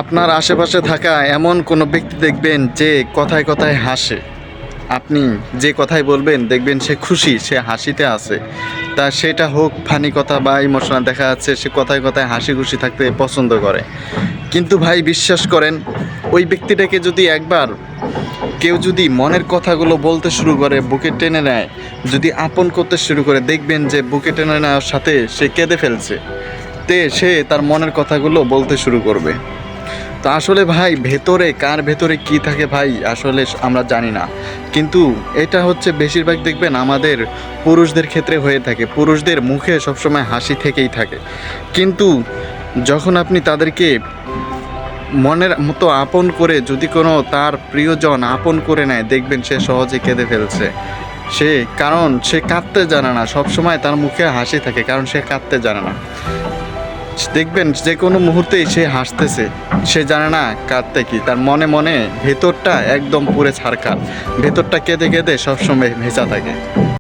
আপনার আশেপাশে থাকা এমন কোনো ব্যক্তি দেখবেন যে কথায় কথায় হাসে। আপনি যে কথাই বলবেন দেখবেন সে খুশি, সে হাসিতে আছে। তা সেটা হোক ফানি কথা বা ইমোশনাল, দেখা যাচ্ছে সে কথায় কথায় হাসি খুশি থাকতে পছন্দ করে। কিন্তু ভাই বিশ্বাস করেন, ওই ব্যক্তিটাকে যদি একবার কেউ যদি মনের কথাগুলো বলতে শুরু করে, বুকে টেনে নেয়, যদি আপন করতে শুরু করে, দেখবেন যে বুকে টেনে নেওয়ার সাথে সে কেঁদে ফেলছে। সে তার মনের কথাগুলো বলতে শুরু করবে। তো আসলে ভাই ভেতরে কার ভেতরে কি থাকে ভাই আসলে আমরা জানি না। কিন্তু এটা হচ্ছে বেশিরভাগ দেখবেন আমাদের পুরুষদের ক্ষেত্রে হয়ে থাকে। পুরুষদের মুখে সবসময় হাসি থেকেই থাকে, কিন্তু যখন আপনি তাদেরকে মনের মতো আপন করে যদি কোনো তার প্রিয়জন আপন করে নেয়, দেখবেন সে সহজে কেঁদে ফেলছে। কারণ সে কাঁদতে জানে না, সবসময় তার মুখে হাসি থাকে কারণ সে কাঁদতে জানে না। দেখবেন যে কোনো মুহূর্তেই সে হাসতেছে, সে জানে না কাঁদতে কি। তার মনে মনে ভেতরটা একদম পুরে ছারখার, ভেতরটা কেঁদে কেঁদে সবসময় ভেজা থাকে।